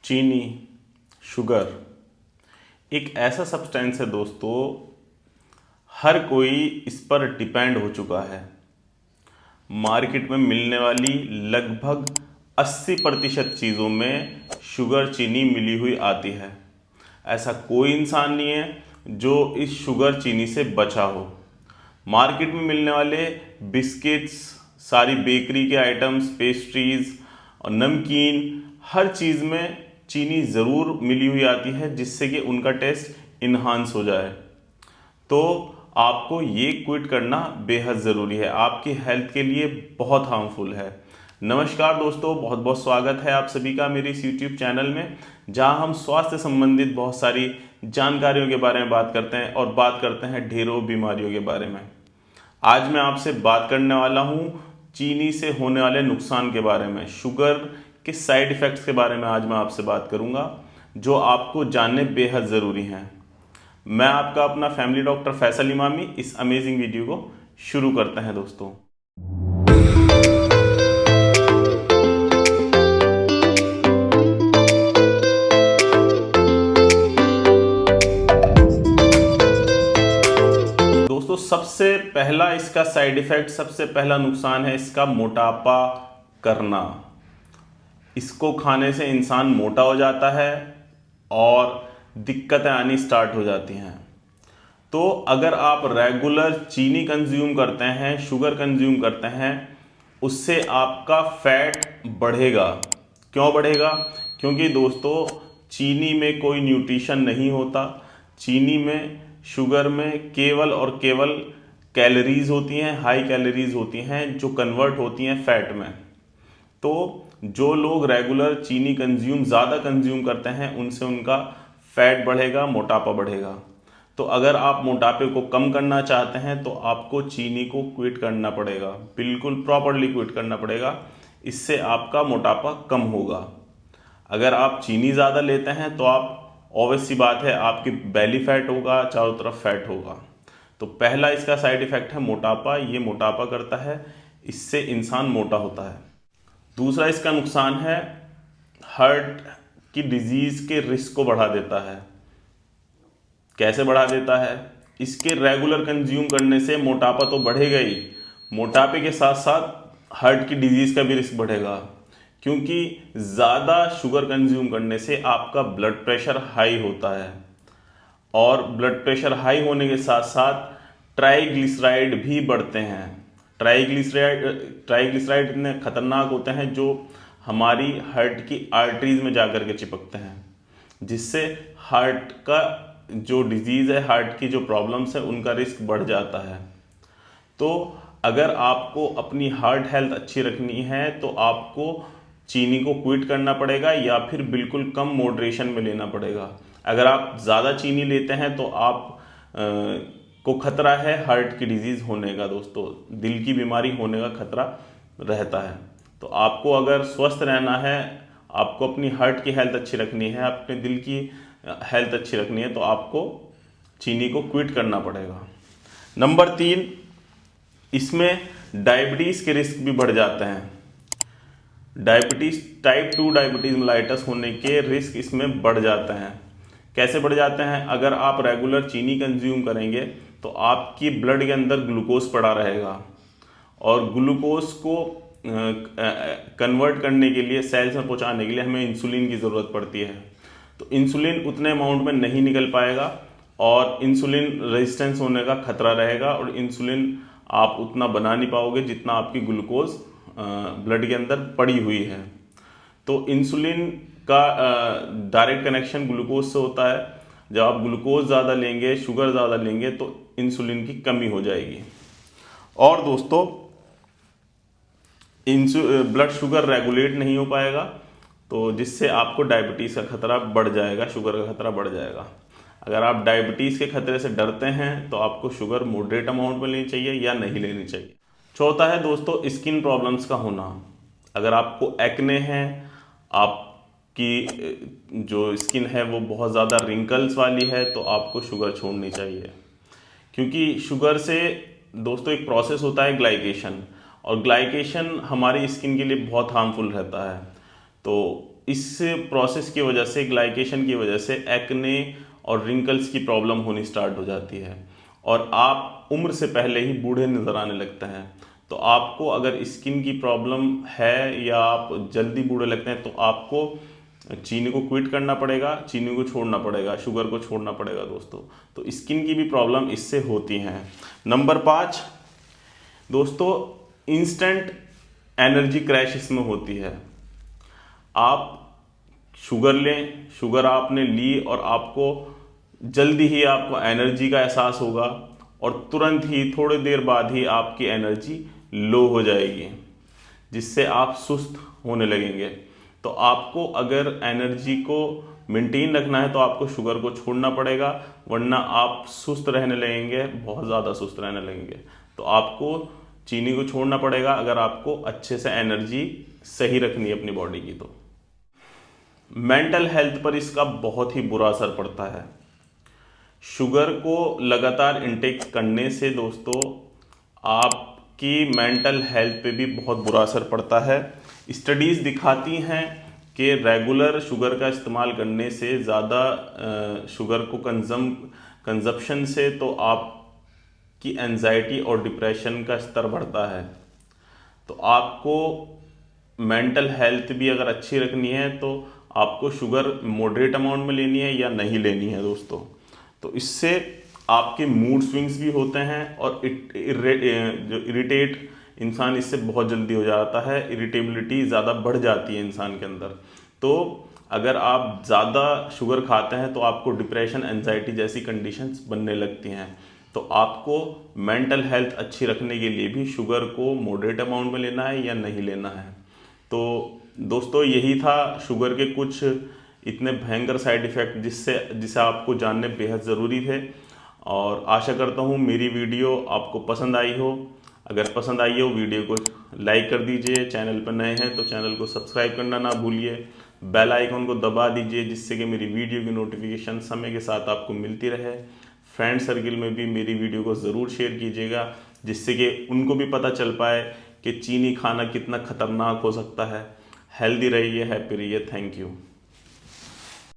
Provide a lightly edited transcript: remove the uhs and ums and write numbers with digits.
चीनी, शुगर एक ऐसा सब्सटेंस है दोस्तों, हर कोई इस पर डिपेंड हो चुका है। मार्केट में मिलने वाली लगभग 80% चीज़ों में शुगर चीनी मिली हुई आती है। ऐसा कोई इंसान नहीं है जो इस शुगर चीनी से बचा हो। मार्केट में मिलने वाले बिस्किट्स, सारी बेकरी के आइटम्स, पेस्ट्रीज और नमकीन, हर चीज़ में चीनी ज़रूर मिली हुई आती है जिससे कि उनका टेस्ट इन्हांस हो जाए। तो आपको ये क्विट करना बेहद ज़रूरी है, आपकी हेल्थ के लिए बहुत हार्मफुल है। नमस्कार दोस्तों, बहुत बहुत स्वागत है आप सभी का मेरे इस YouTube चैनल में, जहां हम स्वास्थ्य संबंधित बहुत सारी जानकारियों के बारे में बात करते हैं और बात करते हैं ढेरों बीमारियों के बारे में। आज मैं आपसे बात करने वाला हूं चीनी से होने वाले नुकसान के बारे में, शुगर के साइड इफ़ेक्ट्स के बारे में आज मैं आपसे बात करूंगा, जो आपको जानने बेहद ज़रूरी हैं। मैं आपका अपना फैमिली डॉक्टर फैसल इमामी इस अमेजिंग वीडियो को शुरू करते हैं दोस्तों। दोस्तों सबसे पहला इसका साइड इफेक्ट, सबसे पहला नुकसान है इसका मोटापा करना। इसको खाने से इंसान मोटा हो जाता है और दिक्कतें आनी स्टार्ट हो जाती हैं। तो अगर आप रेगुलर चीनी कंज्यूम करते हैं, शुगर कंज्यूम करते हैं, उससे आपका फैट बढ़ेगा। क्यों बढ़ेगा? क्योंकि दोस्तों चीनी में कोई न्यूट्रिशन नहीं होता। चीनी में, शुगर में केवल और केवल कैलोरीज होती हैं, हाई कैलोरीज होती हैं, जो कन्वर्ट होती हैं फैट में। तो जो लोग रेगुलर चीनी ज़्यादा कंज्यूम करते हैं, उनसे उनका फैट बढ़ेगा, मोटापा बढ़ेगा। तो अगर आप मोटापे को कम करना चाहते हैं तो आपको चीनी को क्विट करना पड़ेगा, बिल्कुल प्रॉपरली क्विट करना पड़ेगा। इससे आपका मोटापा कम होगा। अगर आप चीनी ज़्यादा लेते हैं तो आप, ऑब्वियस सी बात है, आपकी बेली फैट होगा, चारों तरफ फैट होगा। तो पहला इसका साइड इफ़ेक्ट है मोटापा। ये मोटापा करता है, इससे इंसान मोटा होता है। दूसरा इसका नुकसान है हार्ट की डिजीज़ के रिस्क को बढ़ा देता है। कैसे बढ़ा देता है? इसके रेगुलर कंज्यूम करने से मोटापा तो बढ़ेगा ही, मोटापे के साथ साथ हार्ट की डिजीज़ का भी रिस्क बढ़ेगा। क्योंकि ज़्यादा शुगर कंज्यूम करने से आपका ब्लड प्रेशर हाई होता है, और ब्लड प्रेशर हाई होने के साथ साथ ट्राइग्लिसराइड भी बढ़ते हैं। ट्राइग्लिसराइड इतने खतरनाक होते हैं जो हमारी हार्ट की आर्टरीज में जाकर के चिपकते हैं, जिससे हार्ट का जो डिजीज़ है, हार्ट की जो प्रॉब्लम्स है, उनका रिस्क बढ़ जाता है। तो अगर आपको अपनी हार्ट हेल्थ अच्छी रखनी है तो आपको चीनी को क्विट करना पड़ेगा, या फिर बिल्कुल कम मॉडरेशन में लेना पड़ेगा। अगर आप ज़्यादा चीनी लेते हैं तो आप को खतरा है हार्ट की डिजीज़ होने का दोस्तों, दिल की बीमारी होने का खतरा रहता है। तो आपको अगर स्वस्थ रहना है, आपको अपनी हार्ट की हेल्थ अच्छी रखनी है, अपने दिल की हेल्थ अच्छी रखनी है, तो आपको चीनी को क्विट करना पड़ेगा। नंबर 3, इसमें डायबिटीज़ के रिस्क भी बढ़ जाते हैं। डायबिटीज़, टाइप 2 डायबिटीज़ मेलाइटस होने के रिस्क इसमें बढ़ जाते हैं। कैसे बढ़ जाते हैं? अगर आप रेगुलर चीनी कंज्यूम करेंगे तो आपकी ब्लड के अंदर ग्लूकोज पड़ा रहेगा, और ग्लूकोज को कन्वर्ट करने के लिए, सेल्स में पहुंचाने के लिए हमें इंसुलिन की ज़रूरत पड़ती है। तो इंसुलिन उतने अमाउंट में नहीं निकल पाएगा और इंसुलिन रेजिस्टेंस होने का खतरा रहेगा, और इंसुलिन आप उतना बना नहीं पाओगे जितना आपकी ग्लूकोज ब्लड के अंदर पड़ी हुई है। तो इंसुलिन का डायरेक्ट कनेक्शन ग्लूकोज से होता है। जब आप ग्लूकोज ज़्यादा लेंगे, शुगर ज़्यादा लेंगे, तो इंसुलिन की कमी हो जाएगी। और दोस्तों ब्लड शुगर रेगुलेट नहीं हो पाएगा, तो जिससे आपको डायबिटीज़ का खतरा बढ़ जाएगा, शुगर का खतरा बढ़ जाएगा। अगर आप डायबिटीज़ के खतरे से डरते हैं तो आपको शुगर मॉडरेट अमाउंट में लेनी चाहिए या नहीं लेनी चाहिए। चौथा है दोस्तों स्किन प्रॉब्लम्स का होना। अगर आपको एक्ने है, आपकी जो स्किन है वो बहुत ज़्यादा रिंकल्स वाली है, तो आपको शुगर छोड़नी चाहिए। क्योंकि शुगर से दोस्तों एक प्रोसेस होता है ग्लाइकेशन, और ग्लाइकेशन हमारी स्किन के लिए बहुत हार्मफुल रहता है। तो इस प्रोसेस की वजह से, ग्लाइकेशन की वजह से एक्ने और रिंकल्स की प्रॉब्लम होनी स्टार्ट हो जाती है और आप उम्र से पहले ही बूढ़े नज़र आने लगते हैं। तो आपको अगर स्किन की प्रॉब्लम है या आप जल्दी बूढ़े लगते हैं तो आपको चीनी को क्विट करना पड़ेगा, चीनी को छोड़ना पड़ेगा, शुगर को छोड़ना पड़ेगा दोस्तों। तो स्किन की भी प्रॉब्लम इससे होती हैं। नंबर 5 दोस्तों, इंस्टेंट एनर्जी क्रैश इसमें होती है। आप शुगर लें, शुगर आपने ली और आपको जल्दी ही आपको एनर्जी का एहसास होगा और तुरंत ही थोड़ी देर बाद ही आपकी एनर्जी लो हो जाएगी, जिससे आप सुस्त होने लगेंगे। तो आपको अगर एनर्जी को मेंटेन रखना है तो आपको शुगर को छोड़ना पड़ेगा, वरना आप सुस्त रहने लगेंगे, बहुत ज़्यादा सुस्त रहने लगेंगे। तो आपको चीनी को छोड़ना पड़ेगा अगर आपको अच्छे से एनर्जी सही रखनी है अपनी बॉडी की। तो मेंटल हेल्थ पर इसका बहुत ही बुरा असर पड़ता है। शुगर को लगातार इंटेक करने से दोस्तों आपकी मेंटल हेल्थ पे भी बहुत बुरा असर पड़ता है। स्टडीज़ दिखाती हैं कि रेगुलर शुगर का इस्तेमाल करने से, ज़्यादा शुगर को कंजप्शन से तो आपकी एंजाइटी और डिप्रेशन का स्तर बढ़ता है। तो आपको मेंटल हेल्थ भी अगर अच्छी रखनी है तो आपको शुगर मॉडरेट अमाउंट में लेनी है या नहीं लेनी है दोस्तों। तो इससे आपके मूड स्विंग्स भी होते हैं और जो इरिटेट इंसान इससे बहुत जल्दी हो जाता है, इरिटेबिलिटी ज़्यादा बढ़ जाती है इंसान के अंदर। तो अगर आप ज़्यादा शुगर खाते हैं तो आपको डिप्रेशन, एंजाइटी जैसी कंडीशंस बनने लगती हैं। तो आपको मेंटल हेल्थ अच्छी रखने के लिए भी शुगर को मॉडरेट अमाउंट में लेना है या नहीं लेना है। तो दोस्तों यही था शुगर के कुछ इतने भयंकर साइड इफ़ेक्ट जिसे आपको जानने बेहद ज़रूरी थे। और आशा करता हूँ मेरी वीडियो आपको पसंद आई हो। अगर पसंद आई हो वीडियो को लाइक कर दीजिए, चैनल पर नए हैं तो चैनल को सब्सक्राइब करना ना भूलिए, बेल आइकन को दबा दीजिए जिससे कि मेरी वीडियो की नोटिफिकेशन समय के साथ आपको मिलती रहे। फ्रेंड सर्किल में भी मेरी वीडियो को ज़रूर शेयर कीजिएगा जिससे कि उनको भी पता चल पाए कि चीनी खाना कितना खतरनाक हो सकता है। हेल्दी रहिए, हैप्पी रहिए। Thank you.